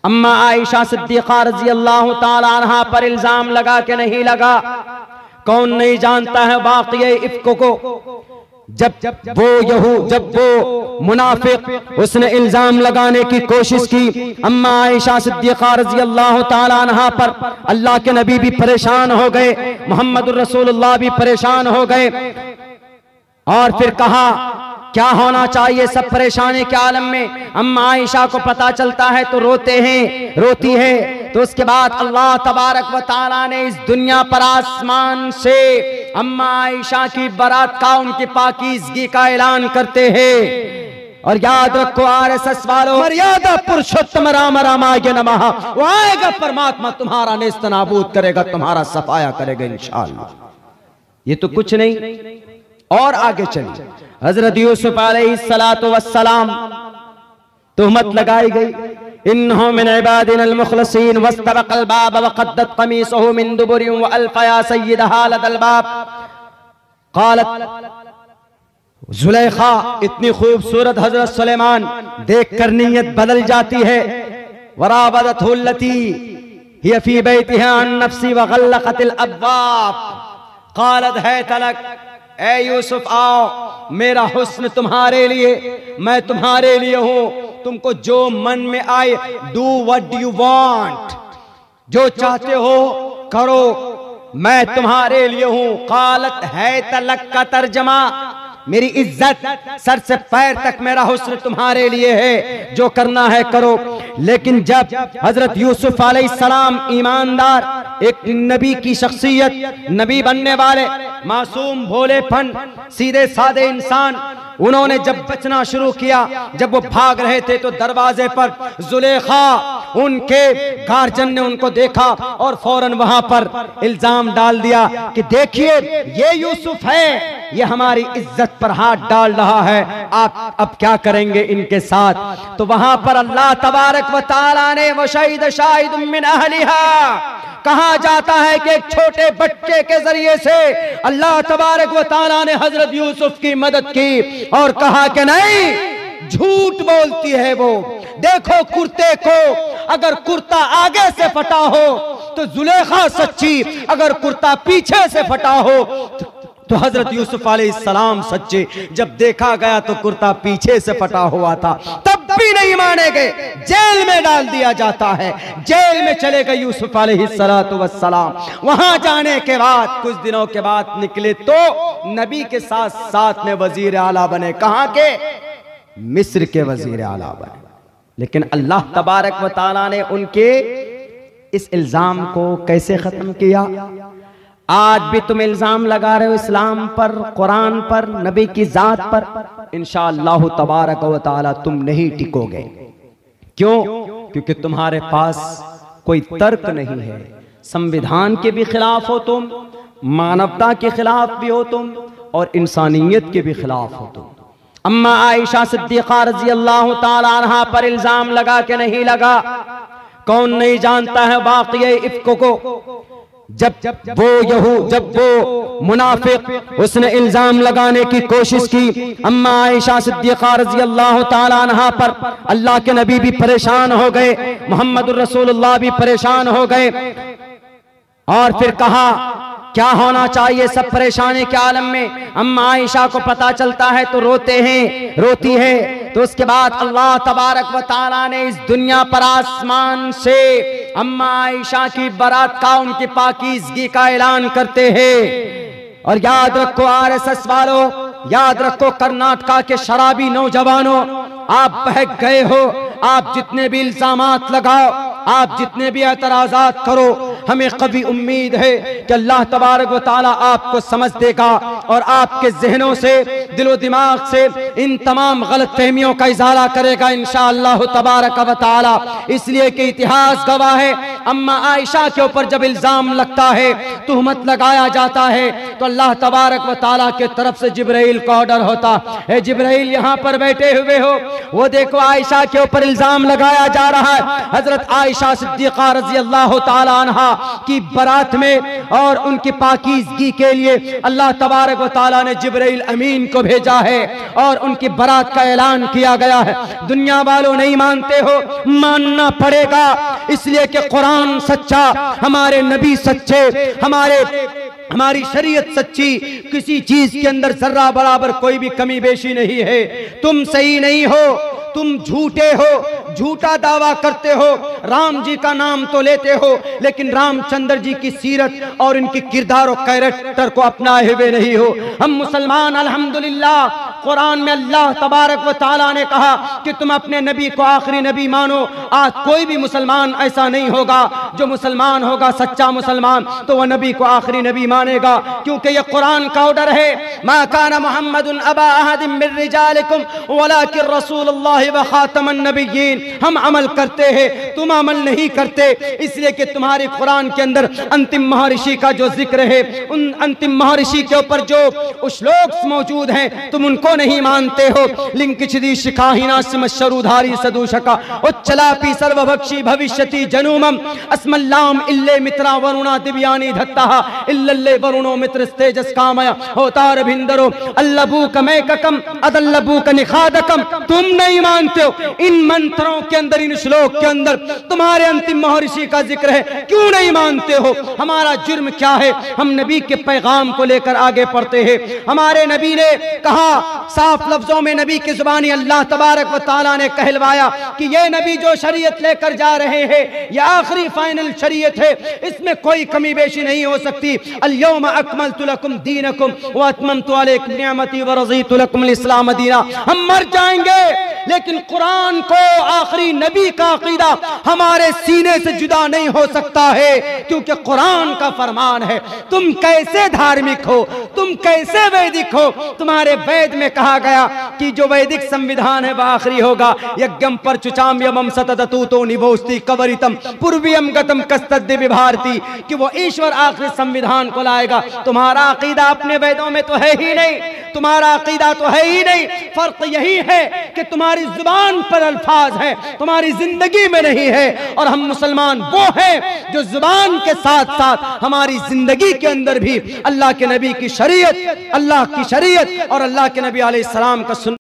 अम्मा आयशा सिद्दीक़ा रज़ी अल्लाह ताला अन्हा पर इल्जाम लगा के नहीं लगा। कौन नहीं जानता है वाक़या इफ्क को। जब वो मुनाफिक उसने इल्जाम लगाने की कोशिश की अम्मा आयशा सिद्दीक़ा रज़ी अल्लाह ताला अन्हा पर, अल्लाह के नबी भी परेशान हो गए, मोहम्मदुर रसूलुल्लाह भी परेशान हो गए। और फिर कहा क्या होना चाहिए सब परेशानी के आलम में। अम्मा आयशा को पता चलता है तो रोती है। तो उसके बाद अल्लाह तबारक व तआला ने इस दुनिया पर आसमान से अम्मा आयशा की बरात का, उनकी पाकीज़गी का ऐलान करते हैं। और याद रखो आरएसएस वालों, मर्यादा पुरुषोत्तम राम रामाय नमः, वो आएगा परमात्मा तुम्हारा नेस्त नाबूद करेगा, तुम्हारा सफाया करेगा इंशाअल्लाह। ये तो कुछ नहीं। और आगे चलिए, हजरत यूसुफ अलैहिस्सलातु वस्सलाम तुहमत लगाई गई, इन्नहु मिन इबादिनल मुखलसीन वस्तबक़ल बाब वक़द्दत क़मीसहु मिन दुबुरिन व अल्फ़या सय्यदहा लदल बाब। क़ालत ज़ुलेखा, इतनी खूबसूरत हजरत सुलेमान देखकर नीयत बदल जाती है। वरावदतहु अल्लती हिय फ़ी बैतिहा अन नफ़्सी व ग़ल्लक़तिल अब्वाब। क़ालत हैत लक, ए यूसुफ आओ, मेरा हुस्न तुम्हारे लिए, मैं तुम्हारे लिए हूं। तुमको जो मन में आए, डू व्हाट यू वांट, जो चाहते हो करो, मैं तुम्हारे लिए हूं। कालत है तलक का तर्जमा, मेरी इज्जत सर से पैर तक मेरा हुस्न तुम्हारे लिए है, जो करना है करो। लेकिन जब हजरत यूसुफ अलैहिस्सलाम ईमानदार, एक नबी की शख्सियत, नबी बनने वाले, मासूम भोलेपन, सीधे सादे इंसान, उन्होंने जब बचना शुरू किया, जब वो भाग रहे थे तो दरवाजे पर जुलेखा, उनके गार्जियन ने उनको देखा और फौरन वहां पर इल्जाम डाल दिया कि देखिए ये यूसुफ है, ये हमारी इज्जत पर हाथ डाल रहा है, आप अब क्या करेंगे इनके साथ। तो वहां पर अल्लाह तबारक व तआला ने वशहीद शाहिदुम मिन अहलिहा, कहा जाता है कि एक छोटे बच्चे के जरिए से अल्लाह तबारक व तआला ने हजरत यूसुफ की मदद की और कहा कि नहीं, झूठ बोलती है वो। देखो कुर्ते को, अगर कुर्ता आगे से फटा हो तो जुलेखा सच्ची, अगर कुर्ता पीछे से फटा हो तो हजरत यूसुफ अलैहिस्सलाम सच्चे। जब देखा गया तो कुर्ता पीछे से फटा हुआ था, तब भी नहीं माने गए, जेल में डाल दिया जाता है। जेल में चले गए यूसुफ अलैहिस्सलातु वस्सलाम। वहां जाने के बाद कुछ दिनों के बाद निकले तो नबी के साथ साथ में वजीर आला बने। कहां के? मिस्र के वजीर आला बने। लेकिन अल्लाह तबारक व तआला ने उनके इस इल्जाम को कैसे खत्म किया? आज भी तुम इल्जाम लगा रहे हो इस्लाम पर, कुरान पर, नबी की जात पर, इंशाअल्लाह तबारक व तआला तुम नहीं टिकोगे। क्यों? क्योंकि तुम्हारे पास कोई तर्क नहीं है। संविधान के भी खिलाफ हो तुम, मानवता के खिलाफ भी हो तुम, और इंसानियत के भी खिलाफ हो तुम। अम्मा आयशा सिद्दीक़ा रज़ी अल्लाह ताला अन्हा पर इल्जाम लगा के नहीं लगा। कौन नहीं जानता है वाक़या इफ्क को। जब वो मुनाफिक उसने इल्जाम लगाने की कोशिश की अम्मा आयशा सिद्दीक़ा रज़ी अल्लाह ताला अन्हा पर, अल्लाह के नबी भी परेशान हो गए, मोहम्मदुर रसूलुल्लाह भी परेशान हो गए। और फिर कहा क्या होना चाहिए सब परेशानी के आलम में। अम्मा आयशा को पता चलता है तो रोती है। तो उसके बाद अल्लाह तबारक व तआला ने इस दुनिया पर आसमान से अम्मा आयशा की बरात का, उनकी पाकीज़गी का ऐलान करते हैं। और याद रखो आरएसएस वालों, याद रखो कर्नाटका के शराबी नौजवानों, आप बहक गए हो। आप जितने भी इल्जामात लगाओ, आप जितने भी एतराज़ात करो, हमें कभी उम्मीद है कि अल्लाह तबारक व तआला आपको समझ देगा और आपके ज़हनों से, दिलो दिमाग से इन तमाम गलत फहमियों का इज़ाला करेगा इंशाअल्लाह तबारक व तआला। इसलिए कि इतिहास गवाह है, अम्मा आयशा के ऊपर जब इल्जाम लगता है, तुहमत लगाया जाता है, तो अल्लाह तबारक व तआला के तरफ से जिब्राइल का ऑर्डर होता है, जिब्राइल यहाँ पर बैठे हुए हो, वो देखो आयशा के ऊपर इल्जाम लगाया जा रहा है। हजरत आयशा सिद्दीक़ा रज़ी अल्लाह तआला अन्हा की बारात में और उनकी पाकीज़गी के लिए अल्लाह तबारक व तआला ने जिब्राइल अमीन को भेजा है और उनकी बारात का ऐलान किया गया है। दुनिया वालों नहीं मानते हो, मानना पड़ेगा, इसलिए कि कुरान सच्चा, हमारे नबी सच्चे, हमारी शरीयत सच्ची, किसी चीज के अंदर जर्रा बराबर कोई भी कमी बेशी नहीं है। तुम सही नहीं हो, तुम झूठे हो, झूठा दावा करते हो, राम जी का नाम तो लेते हो लेकिन रामचंद्र जी की सीरत और इनकी किरदार और कैरेक्टर को अपनाए हुए नहीं हो। हम मुसलमान अल्हम्दुलिल्लाह, कुरान में अल्लाह तबारक व तआला ने कहा कि तुम अपने नबी को आखिरी नबी मानो। आज कोई भी मुसलमान ऐसा नहीं होगा, जो मुसलमान होगा सच्चा मुसलमान तो वह नबी को आखिरी नबी मानेगा, क्योंकि यह कुरान का ऑर्डर है। मा काना मुहम्मदुन अबा अहदिन मिन रिजालिकुम वलाकिन रसूलुल्लाह व खातमन नबिय्यीन। हम अमल करते हैं, तुम अमल नहीं करते, इसलिए कि तुम्हारे कुरान के अंदर अंतिम महर्षि का जो जिक्र है, उन अंतिम महर्षि के ऊपर जो श्लोक मौजूद हैं तुम उनको नहीं मानते हो। लिंकिछदी शिखाहिना सिमशरुधारी सदूषका उच्चलापि सर्वभक्षी भविष्यति जनूमम अस्मल्लाम इल्ले मित्रा वरुणा दिव्यानि धत्तः इल्लल्ले वरुणो मित्रस्तेजस कामया होतार भिंदरो अल्लबूक मैककम अदल्लबूक निखादकम। तुम नहीं मानते हो, इन मंत्रों के अंदर, इन श्लोक के अंदर तुम्हारे अंतिम महर्षि का जिक्र है, क्यों नहीं मानते हो? हमारा जुर्म क्या है? हम नबी के पैगाम को लेकर आगे बढ़ते हैं। हमारे नबी ने कहा साफ लफ्जों में, नबी की जुबानी अल्लाह तबारक व तआला ने कहलवाया कि ये नबी जो शरीयत लेकर जा रहे हैं यह आखिरी फाइनल शरीयत है, इसमें कोई कमी बेशी नहीं हो सकती। अल-यौम अकमलतु लकुम दीनकुम व अतममतु अलैकुम निअमती व रज़ीतु लकुमुल इस्लाम दीना। हम मर जाएंगे लेकिन कुरान को, आखिरी नबी का अकीदा हमारे सीने से जुदा नहीं हो सकता है, क्योंकि कुरान का फरमान है। तुम कैसे धार्मिक हो, तुम कैसे वैदिक हो? तुम्हारे वेद में कहा गया कि जो वैदिक संविधान है वह आखिरी होगा। यज्ञम पर चुचाम्यमम सतततूतो निभोस्ति कवरितम पूर्वियम गतम कस्तद्दि विभारती, कि वो ईश्वर आखिरी संविधान को लाएगा। तुम्हारा अकीदा अपने वेदों में तो है ही नहीं, तुम्हारा अकीदा तो है ही नहीं। फर्क यही है कि तुम्हारी जुबान पर अल्फाज है, तुम्हारी जिंदगी में नहीं है। और हम मुसलमान वो हैं जो जुबान के साथ साथ हमारी जिंदगी के अंदर भी अल्लाह के नबी की शरीयत, अल्लाह की शरीयत और अल्लाह के नबी अलैहिस्सलाम का